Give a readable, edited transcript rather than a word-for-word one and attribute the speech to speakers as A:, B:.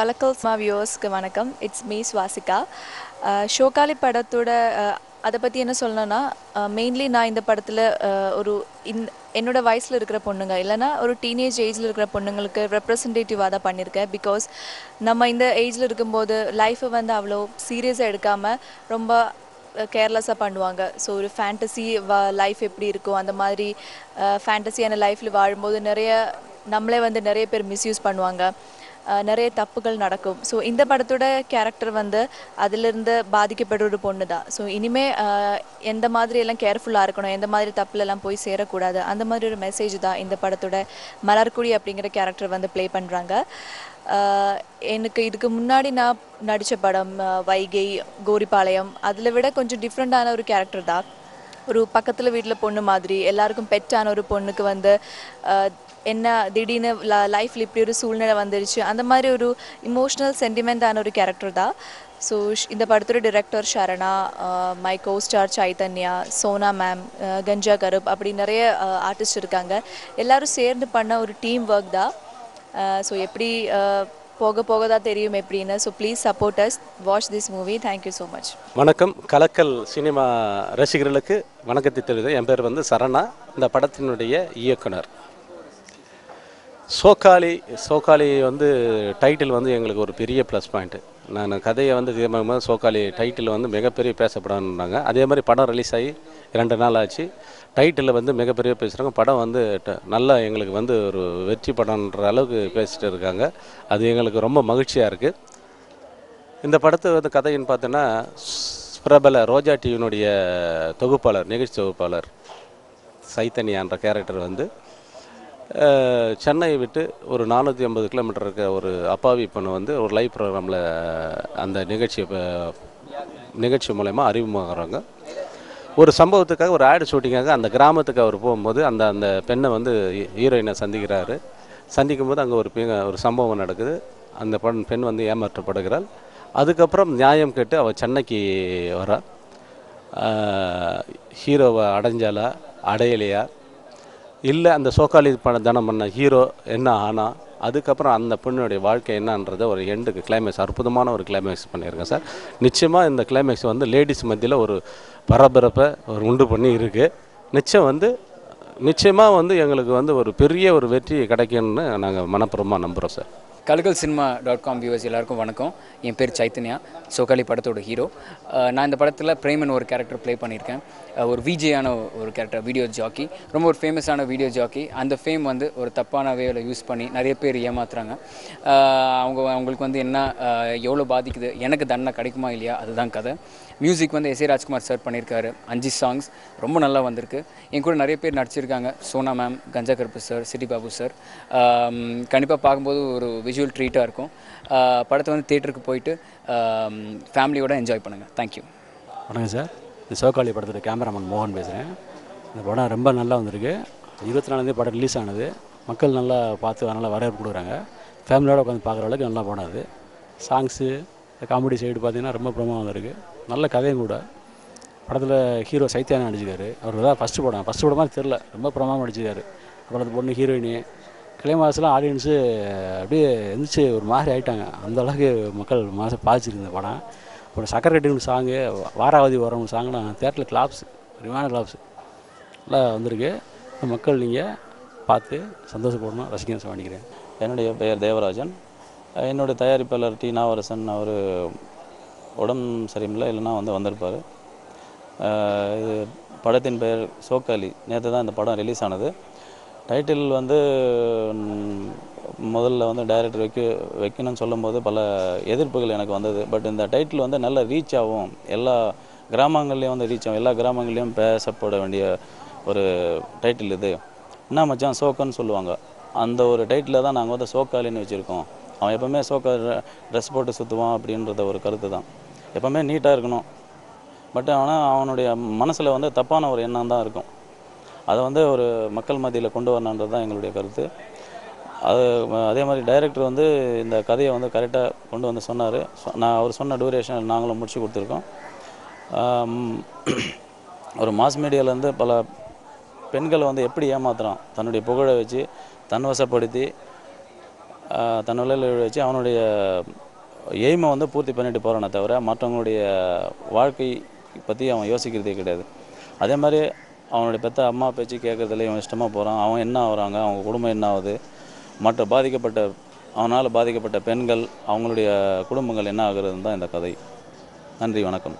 A: கலக்கல் cinema வியூவர்ஸ்க்கு வணக்கம். It's me Swasika. ஷோக்காலி படத்தோட அதை பற்றி என்ன சொல்லணும்னா, மெயின்லி நான் இந்த படத்தில் ஒரு என்னோட வயசில் இருக்கிற பொண்ணுங்க இல்லைனா ஒரு டீனேஜ் ஏஜில் இருக்கிற பொண்ணுங்களுக்கு ரெப்ரசன்டேட்டிவாக தான் பண்ணியிருக்கேன். பிகாஸ் நம்ம இந்த ஏஜில் இருக்கும்போது லைஃப்பை வந்து அவ்வளோ சீரியஸாக எடுக்காமல் ரொம்ப கேர்லெஸ்ஸாக பண்ணுவாங்க. ஸோ ஒரு ஃபேண்டசி லைஃப் எப்படி இருக்கும், அந்த மாதிரி ஃபேண்டசியான லைஃப்பில் வாழும்போது நம்மளே வந்து நிறைய பேர் மிஸ்யூஸ் பண்ணுவாங்க, நிறைய தப்புகள் நடக்கும். ஸோ இந்த படத்தோட கேரக்டர் வந்து அதிலிருந்து பாதிக்கப்படுற ஒரு பொண்ணு தான். ஸோ இனிமேல் எந்த மாதிரி எல்லாம் கேர்ஃபுல்லாக இருக்கணும், எந்த மாதிரி தப்புலெல்லாம் போய் சேரக்கூடாது, அந்த மாதிரி ஒரு மெசேஜ் தான் இந்த படத்தோட மலர்குடி அப்படிங்கிற கேரக்டர் வந்து ப்ளே பண்ணுறாங்க. எனக்கு இதுக்கு முன்னாடி நான் நடித்த படம் வைகை, கோரிப்பாளையம், அதில் விட கொஞ்சம் டிஃப்ரெண்ட்டான ஒரு கேரக்டர் தான். ஒரு பக்கத்தில் வீட்டில் பொண்ணு மாதிரி எல்லாருக்கும் பெட்டான ஒரு பொண்ணுக்கு வந்து என்ன திடீர்னு லைஃப்பில் இப்படி ஒரு சூழ்நிலை வந்துருச்சு, அந்த மாதிரி ஒரு இமோஷ்னல் சென்டிமெண்ட்டான ஒரு கேரக்டர் தான். ஸோ இந்த படத்தோட director Sharana, my co star Chaitanya, Sona ma'am, Ganja Karuppu, அப்படி நிறைய ஆர்டிஸ்ட் இருக்காங்க. எல்லோரும் சேர்ந்து பண்ண ஒரு டீம் ஒர்க் தான். ஸோ எப்படி போக போக தான் தெரியும் எப்படின்னு. So please support us, watch this movie. Thank you so much.
B: வணக்கம். கலக்கல் சினிமா ரசிகர்களுக்கு வணக்கத்தை தெரிவித்து, என் பேர் வந்து சரணா, இந்த படத்தினுடைய இயக்குனர். சோக்காலி வந்து டைட்டில் வந்து எங்களுக்கு ஒரு பெரிய ப்ளஸ் பாயிண்ட்டு. நான் கதையை வந்து தீர்மானமாக சோக்காலி டைட்டில் வந்து மிகப்பெரிய பேசப்படணுன்னாங்க. அதே மாதிரி படம் ரிலீஸ் ஆகி 2 நாள் ஆச்சு. டைட்டிலில் வந்து மிகப்பெரிய பேசுகிறாங்க. படம் வந்து நல்லா எங்களுக்கு வந்து ஒரு வெற்றி படம்ன்ற அளவுக்கு பேசிட்டு இருக்காங்க. அது எங்களுக்கு ரொம்ப மகிழ்ச்சியாக இருக்குது. இந்த படத்தை வந்து கதைன்னு பார்த்தோன்னா, பிரபல ரோஜா டிவியினுடைய நிகழ்ச்சி தொகுப்பாளர் சைத்தன்யான்ற கேரக்டர் வந்து சென்னையை விட்டு ஒரு 450 கிலோமீட்டர் இருக்க ஒரு அப்பாவி பொண்ணு வந்து ஒரு லைவ் ப்ரோக்ராமில் அந்த நிகழ்ச்சி மூலயமா அறிமுகமாகறாங்க. ஒரு சம்பவத்துக்காக, ஒரு ஆடு ஷூட்டிங்காக அந்த கிராமத்துக்கு அவர் போகும்போது அந்த பெண்ணை வந்து ஹீரோயினை சந்திக்கும் போது அங்கே ஒரு சம்பவம் நடக்குது. அந்த பெண் வந்து ஏமாற்றப்படுகிறாள். அதுக்கப்புறம் நியாயம் கேட்டு அவள் சென்னைக்கு வரா. ஹீரோவை அடைஞ்சாலா அடையலையா, இல்லை அந்த சோக்காலி தனம் பண்ண ஹீரோ என்ன ஆனால், அதுக்கப்புறம் அந்த பெண்ணுடைய வாழ்க்கை என்னன்றதை ஒரு எண்டுக்கு கிளைமேக்ஸ், அற்புதமான ஒரு கிளைமேக்ஸ் பண்ணியிருக்கேன் சார். நிச்சயமாக இந்த கிளைமேக்ஸ் வந்து லேடிஸ் மத்தியில் ஒரு பரபரப்பை உண்டு பண்ணி இருக்குது. நிச்சயமாக வந்து எங்களுக்கு வந்து ஒரு பெரிய ஒரு வெற்றி கிடைக்கும்னு நாங்கள் மனப்பூர்வமாக நம்புகிறோம் சார்.
C: கலக்கல்சினிமா.com வியூவர்ஸ் எல்லாருக்கும் வணக்கம். என் பேர் சைத்தன்யா, சோக்காலி படத்தோட ஹீரோ. நான் இந்த படத்தில் பிரேமன் ஒரு கேரக்டர் ப்ளே பண்ணியிருக்கேன். ஒரு விஜேயான ஒரு கேரக்டர், வீடியோ ஜாக்கி, ரொம்ப ஒரு ஃபேமஸான வீடியோ ஜாக்கி. அந்த ஃபேம் வந்து ஒரு தப்பான வேவில் யூஸ் பண்ணி நிறைய பேர் ஏமாத்துறாங்க. அவங்களுக்கு வந்து என்ன எவ்வளோ பாதிக்குது, எனக்கு தண்டனை கிடைக்குமா இல்லையா, அதுதான் கதை. மியூசிக் வந்து எஸ் ஏ ராஜ்குமார் சார் பண்ணியிருக்காரு. 5 சாங்ஸ் ரொம்ப நல்லா வந்திருக்கு. என் கூட நிறைய பேர் நடிச்சிருக்காங்க. சோனா மேம், கஞ்சா கருப்பு சார், சிட்டி பாபு சார். கண்டிப்பாக பார்க்கும்போது ஒரு விஷுவல் ட்ரீட்டாக இருக்கும். படத்தை வந்து தியேட்டருக்கு போயிட்டு ஃபேமிலியோடு என்ஜாய் பண்ணுங்கள். தேங்க்யூ.
D: வணக்கம் சார். இந்த சோக்காலி படத்தோட கேமராமேன் மோகன் பேசுகிறேன். இந்த படம் ரொம்ப நல்லா வந்திருக்கு. 24 படம் ரிலீஸ் ஆனது. மக்கள் நல்லா பார்த்து நல்லா வரவேற்பு கொடுக்குறாங்க. ஃபேமிலியோடு உட்காந்து பார்க்குற அளவுக்கு நல்லா படம் அது. சாங்ஸு, காமெடி சைடு பார்த்திங்கன்னா ரொம்ப பிரமாதம் வந்திருக்கு. நல்ல கதையும் கூட. படத்தில் ஹீரோ சைத்தியானா நடிச்சிருக்காரு. அவர் தான் ஃபஸ்ட்டு படம் மாதிரி தெரில, ரொம்ப பிரமாதம் நடிச்சிருக்காரு. படத்து பொண்ணு ஹீரோயினி, கிளைமாக்ஸ்லாம் ஆடியன்ஸு அப்படியே எழுந்திரிச்சு ஒரு மாதிரி ஆகிட்டாங்க. அந்தளவுக்கு மக்கள் பாதிச்சிருக்கு இந்த படம். அப்புறம் சக்கரை கட்டின்னு சாங்கு, வாராவதி வரவங்க சாங்னா தேட்டரில் கிளாப்ஸ், ரிமான கிளாப்ஸ் நல்லா வந்திருக்கு. மக்கள் நீங்கள் பார்த்து சந்தோஷப்படணும், ரசிகன்னு பண்ணிக்கிறேன்.
E: என்னுடைய பெயர் தேவராஜன். என்னுடைய தயாரிப்பாளர் டி நாவரசன், அவர் உடம்பு சரியில்லை, இல்லைன்னா வந்திருப்பார். இது படத்தின் பெயர் சோக்காலி. நேற்று தான் இந்த படம் ரிலீஸ் ஆனது. டைட்டில் வந்து முதல்ல டைரக்டர் வைக்கணும்னு சொல்லும்போது பல எதிர்ப்புகள் எனக்கு வந்தது. பட் இந்த டைட்டில் நல்ல ரீச் ஆகும், எல்லா கிராமங்கள்லேயும் ரீச் ஆகும், எல்லா கிராமங்கள்லேயும் பேசப்பட வேண்டிய ஒரு டைட்டில் இது. என்ன மச்சான் சோக்கன்னு சொல்லுவாங்க, அந்த ஒரு டைட்டில் தான் நாங்கள் சோக்காலின்னு வச்சுருக்கோம். அவன் எப்போவுமே ட்ரெஸ் போட்டு சுற்றுவான் அப்படின்றத ஒரு கருத்து தான். எப்போவுமே நீட்டாக இருக்கணும். பட் ஆனால் அவனுடைய மனசில் தப்பான ஒரு எண்ணம் தான் இருக்கும். அதை ஒரு மக்கள் மத்தியில் கொண்டு வரணுன்றது தான் எங்களுடைய கருத்து. அதே மாதிரி டைரக்டர் இந்த கதையை கரெக்டாக கொண்டு சொன்னார். அவர் சொன்ன டூரேஷன் நாங்களும் முடிச்சு கொடுத்துருக்கோம். ஒரு மாஸ் மீடியாவிலேருந்து பல பெண்களை எப்படி ஏமாத்துறான், தன்னுடைய புகழை வச்சு தன்வசப்படுத்தி தன் வேலையில் வச்சு அவனுடைய எய்மை வந்து பூர்த்தி பண்ணிட்டு போகிறானே தவிர மற்றவங்களுடைய வாழ்க்கை பற்றி அவன் யோசிக்கிறதே கிடையாது. அதே மாதிரி அவனுடைய பெற்ற அம்மா பேச்சு கேட்குறதுல இவன் இஷ்டமாக போகிறான். அவன் என்ன ஆகுறாங்க, அவங்க குடும்பம் என்ன ஆகுது, மற்ற அவனால் பாதிக்கப்பட்ட பெண்கள் அவங்களுடைய குடும்பங்கள் என்ன ஆகுறதுன்னு தான் இந்த கதை. நன்றி, வணக்கம்.